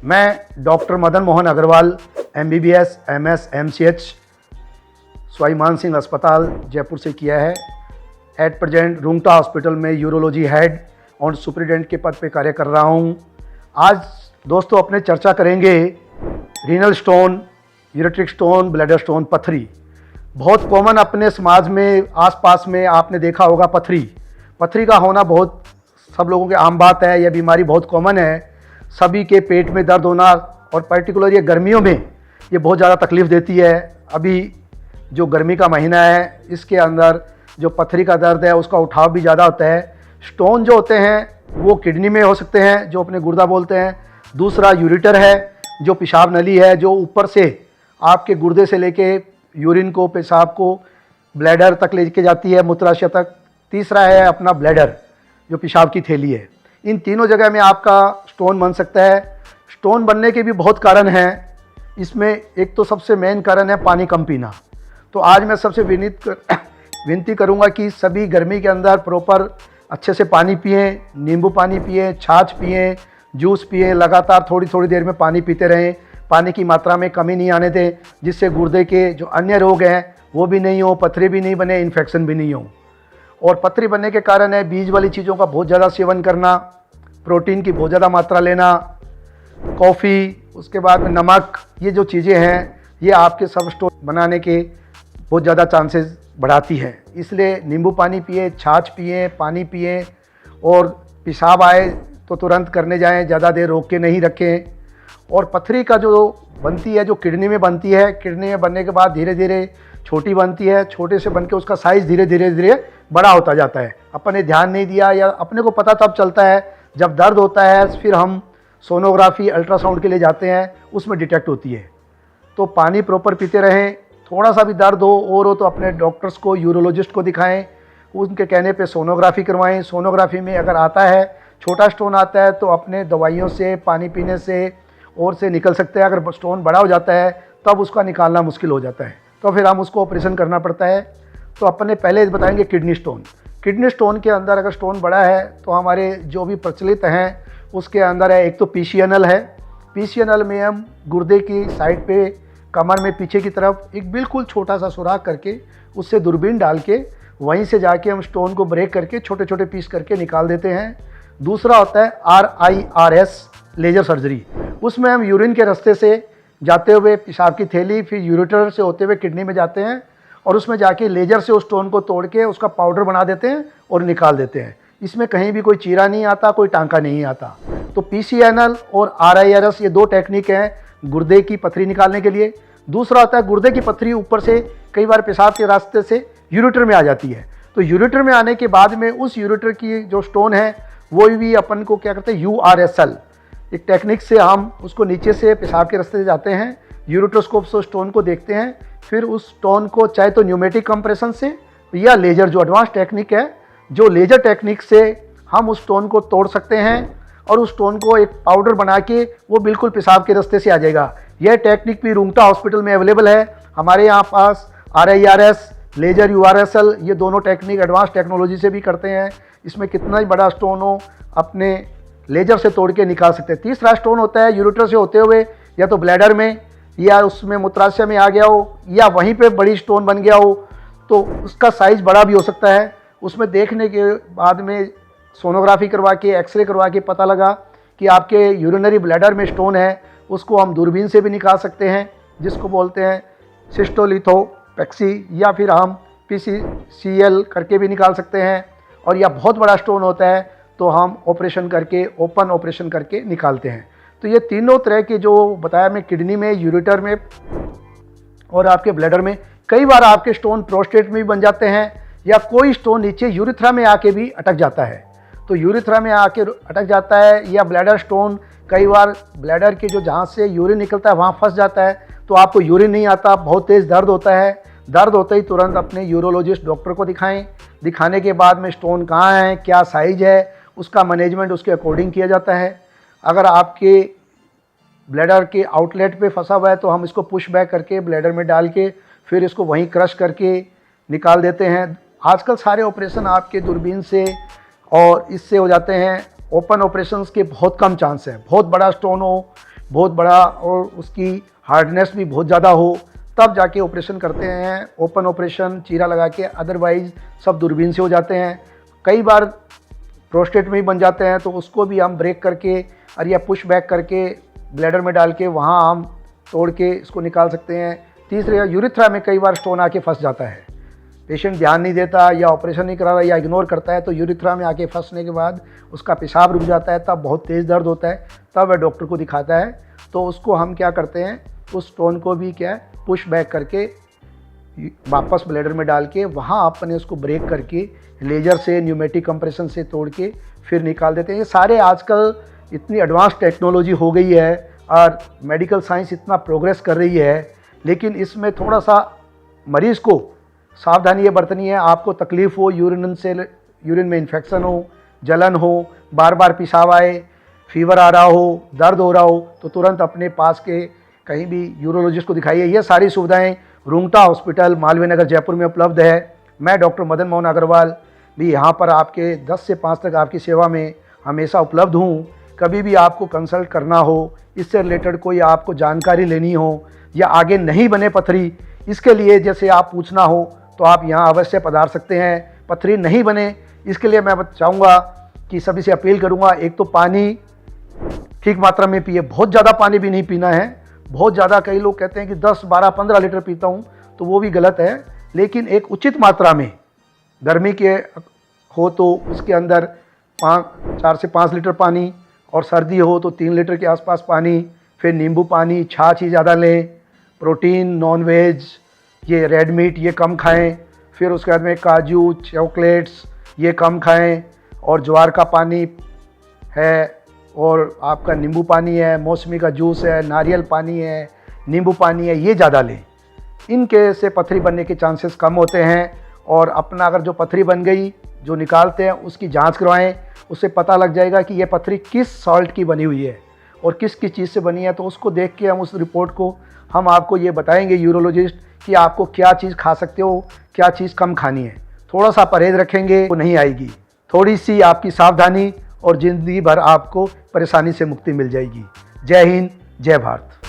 मैं doctor Madan Mohan Agrawal MBBS MS MCH Sawai Man Singh अस्पताल जयपुर से किया है। एट प्रेजेंट रूंगटा हॉस्पिटल में यूरोलॉजी हेड और सुपरिटेंडेंट के पद पे कार्य कर रहा हूँ। आज दोस्तों अपने चर्चा करेंगे renal stone, ureteric stone, bladder stone, पथरी। बहुत कॉमन अपने समाज में आसपास में आपने देखा होगा पथरी का होना बहुत सब लोगों के आम बात है। यह बीमारी बहुत कॉमन है। सभी के पेट में दर्द होना और पर्टिकुलर ये गर्मियों में ये बहुत ज़्यादा तकलीफ़ देती है। अभी जो गर्मी का महीना है इसके अंदर जो पथरी का दर्द है उसका उठाव भी ज़्यादा होता है। स्टोन जो होते हैं वो किडनी में हो सकते हैं, जो अपने गुर्दा बोलते हैं। दूसरा यूरेटर है, जो पेशाब नली है, जो ऊपर से आपके गुर्दे से लेके यूरिन को, पेशाब को ब्लैडर तक लेके जाती है, मूत्राशय तक। तीसरा है अपना ब्लैडर, जो पेशाब की थैली है। इन तीनों जगह में आपका स्टोन बन सकता है। स्टोन बनने के भी बहुत कारण हैं। इसमें एक तो सबसे मेन कारण है पानी कम पीना। तो आज मैं सबसे विनती करूंगा कि सभी गर्मी के अंदर प्रॉपर अच्छे से पानी पिएं, नींबू पानी पिएं, छाछ पिएं, जूस पिएं। लगातार थोड़ी थोड़ी देर में पानी पीते रहें। पानी की मात्रा में कमी नहीं आने दें, जिससे गुर्दे के जो अन्य रोग हैं वो भी नहीं हो, पथरी भी नहीं बने, इन्फेक्शन भी नहीं हो। और पथरी बनने के कारण है बीज वाली चीज़ों का बहुत ज़्यादा सेवन करना, प्रोटीन की बहुत ज़्यादा मात्रा लेना, कॉफ़ी, उसके बाद में नमक, ये जो चीज़ें हैं ये आपके सब स्टोन बनाने के बहुत ज़्यादा चांसेस बढ़ाती है। इसलिए नींबू पानी पिए, छाछ पिए, पानी पिए, और पेशाब आए तो तुरंत करने जाएं, ज़्यादा देर रोक के नहीं रखें। और पथरी का जो बनती है, जो किडनी में बनती है, किडनी में बनने के बाद धीरे धीरे छोटी बनती है, छोटे से बन के उसका साइज़ धीरे धीरे बड़ा होता जाता है। अपन ने ध्यान नहीं दिया या अपने को पता तब चलता है जब दर्द होता है, फिर हम सोनोग्राफी, अल्ट्रासाउंड के लिए जाते हैं, उसमें डिटेक्ट होती है। तो पानी प्रॉपर पीते रहें। थोड़ा सा भी दर्द हो और हो तो अपने डॉक्टर्स को, यूरोलॉजिस्ट को दिखाएं। उनके कहने पे सोनोग्राफी करवाएं। सोनोग्राफी में अगर आता है, छोटा स्टोन आता है, तो अपने दवाइयों से, पानी पीने से और से निकल सकता है। अगर स्टोन बड़ा हो जाता है तब उसका निकालना मुश्किल हो जाता है, तो फिर हम उसको ऑपरेशन करना पड़ता है। तो अपने पहले बताएंगे किडनी स्टोन। किडनी स्टोन के अंदर अगर स्टोन बड़ा है तो हमारे जो भी प्रचलित हैं उसके अंदर है, एक तो PCNL है। PCNL में हम गुर्दे की साइड पे, कमर में पीछे की तरफ एक बिल्कुल छोटा सा सुराख करके उससे दूरबीन डाल के वहीं से जाके हम स्टोन को ब्रेक करके छोटे छोटे पीस करके निकाल देते हैं। दूसरा होता है RIRS लेजर सर्जरी। उसमें हम यूरिन के रास्ते से जाते हुए पेशाब की थैली, फिर यूरेटर से होते हुए किडनी में जाते हैं और उसमें जाके लेजर से उस स्टोन को तोड़ के उसका पाउडर बना देते हैं और निकाल देते हैं। इसमें कहीं भी कोई चीरा नहीं आता, कोई टांका नहीं आता। तो PCNL और RIRS ये दो टेक्निक हैं गुर्दे की पथरी निकालने के लिए। दूसरा होता है गुर्दे की पथरी ऊपर से कई बार पेशाब के रास्ते से यूरेटर में आ जाती है। तो यूरेटर में आने के बाद में उस यूरेटर की जो स्टोन है वो भी अपन को क्या करते हैं, URSL एक टेक्निक से हम उसको नीचे से पेशाब के रास्ते से जाते हैं, यूरेट्रोस्कोप से स्टोन को देखते हैं, फिर उस स्टोन को चाहे तो न्यूमेटिक कंप्रेशन से या लेजर, जो एडवांस टेक्निक है, जो लेजर टेक्निक से हम उस स्टोन को तोड़ सकते हैं और उस स्टोन को एक पाउडर बना के वो बिल्कुल पेशाब के रास्ते से आ जाएगा। यह टेक्निक भी रूंगटा हॉस्पिटल में अवेलेबल है। हमारे यहाँ पास RIRS, लेजर, URSL ये दोनों टेक्निक एडवांस टेक्नोलॉजी से भी करते हैं। इसमें कितना ही बड़ा स्टोन हो अपने लेजर से तोड़ के निकाल सकते हैं। तीसरा स्टोन होता है यूरेटर से होते हुए या तो ब्लैडर में या उसमें मूत्राशय में आ गया हो या वहीं पे बड़ी स्टोन बन गया हो, तो उसका साइज़ बड़ा भी हो सकता है। उसमें देखने के बाद में सोनोग्राफी करवा के, एक्सरे करवा के पता लगा कि आपके यूरिनरी ब्लैडर में स्टोन है, उसको हम दूरबीन से भी निकाल सकते हैं, जिसको बोलते हैं सिस्टोलिथोपेक्सी, या फिर हम PCCL करके भी निकाल सकते हैं। और या बहुत बड़ा स्टोन होता है तो हम ऑपरेशन करके, ओपन ऑपरेशन करके निकालते हैं। तो ये तीनों तरह के जो बताया मैं, किडनी में, यूरेटर में और आपके ब्लैडर में, कई बार आपके स्टोन प्रोस्टेट में भी बन जाते हैं या कोई स्टोन नीचे यूरेथ्रा में आके भी अटक जाता है। तो यूरेथ्रा में आके अटक जाता है या ब्लैडर स्टोन कई बार ब्लैडर के जो जहाँ से यूरिन निकलता है वहाँ फंस जाता है, तो आपको यूरिन नहीं आता, बहुत तेज़ दर्द होता है। दर्द होते ही तुरंत अपने यूरोलॉजिस्ट डॉक्टर को दिखाएं। दिखाने के बाद में स्टोन कहाँ है, क्या साइज है, उसका मैनेजमेंट उसके अकॉर्डिंग किया जाता है। अगर आपके ब्लैडर के आउटलेट पे फंसा हुआ है तो हम इसको पुश बैक करके ब्लैडर में डाल के फिर इसको वहीं क्रश करके निकाल देते हैं। आजकल सारे ऑपरेशन आपके दूरबीन से और इससे हो जाते हैं। ओपन ऑपरेशंस के बहुत कम चांस हैं। बहुत बड़ा स्टोन हो, बहुत बड़ा और उसकी हार्डनेस भी बहुत ज़्यादा हो, तब जाके ऑपरेशन करते हैं। ओपन ऑपरेशन चीरा लगा के, अदरवाइज सब दूरबीन से हो जाते हैं। कई बार प्रोस्टेट में ही बन जाते हैं, तो उसको भी हम ब्रेक करके और या पुश बैक करके ब्लैडर में डाल के वहाँ हम तोड़ के इसको निकाल सकते हैं। तीसरे, यूरिथ्रा में कई बार स्टोन आके फंस जाता है, पेशेंट ध्यान नहीं देता या ऑपरेशन नहीं करा रहा या इग्नोर करता है, तो यूरिथ्रा में आके फंसने के बाद उसका पेशाब रुक जाता है, तब बहुत तेज़ दर्द होता है, तब वह डॉक्टर को दिखाता है। तो उसको हम क्या करते हैं, उस स्टोन को भी क्या है पुश बैक करके वापस ब्लैडर में डाल के वहाँ अपने उसको ब्रेक करके लेजर से, न्यूमेटिक कंप्रेशन से तोड़ के फिर निकाल देते हैं। ये सारे आजकल इतनी एडवांस टेक्नोलॉजी हो गई है और मेडिकल साइंस इतना प्रोग्रेस कर रही है, लेकिन इसमें थोड़ा सा मरीज़ को सावधानी ये बरतनी है। आपको तकलीफ़ हो, यूरिन में इन्फेक्शन हो, जलन हो, बार बार पेशाब आए, फीवर आ रहा हो, दर्द हो रहा हो, तो तुरंत अपने पास के कहीं भी यूरोलॉजिस्ट को दिखाइए। ये सारी सुविधाएं रुंगटा हॉस्पिटल मालवीय नगर जयपुर में उपलब्ध है। मैं डॉक्टर मदन मोहन अग्रवाल भी यहाँ पर आपके 10 से 5 तक आपकी सेवा में हमेशा उपलब्ध हूँ। कभी भी आपको कंसल्ट करना हो, इससे रिलेटेड कोई आपको जानकारी लेनी हो या आगे नहीं बने पथरी, इसके लिए जैसे आप पूछना हो तो आप यहाँ अवश्य पधार सकते हैं। पथरी नहीं बने इसके लिए मैं चाहूँगा कि सभी से अपील करूँगा, एक तो पानी ठीक मात्रा में पिए, बहुत ज़्यादा पानी भी नहीं पीना है। बहुत ज़्यादा कई लोग कहते हैं कि 10, 12, 15 लीटर पीता हूँ, तो वो भी गलत है। लेकिन एक उचित मात्रा में, गर्मी के हो तो उसके अंदर 4 से 5 लीटर पानी, और सर्दी हो तो 3 लीटर के आसपास पानी। फिर नींबू पानी, छाछ ही ज़्यादा लें। प्रोटीन, नॉन वेज, ये रेड मीट ये कम खाएं। फिर उसके बाद में काजू, चॉकलेट्स ये कम खाएं। और ज्वार का पानी है, और आपका नींबू पानी है, मौसमी का जूस है, नारियल पानी है, नींबू पानी है, ये ज़्यादा लें। इनके से पथरी बनने के चांसेस कम होते हैं। और अपना अगर जो पथरी बन गई जो निकालते हैं उसकी जांच करवाएं, उससे पता लग जाएगा कि ये पथरी किस सॉल्ट की बनी हुई है और किस किस चीज़ से बनी है। तो उसको देख के हम उस रिपोर्ट को हम आपको ये बताएंगे यूरोलॉजिस्ट कि आपको क्या चीज़ खा सकते हो, क्या चीज़ कम खानी है। थोड़ा सा परहेज रखेंगे तो नहीं आएगी, थोड़ी सी आपकी सावधानी और ज़िंदगी भर आपको परेशानी से मुक्ति मिल जाएगी। जय हिंद, जय भारत।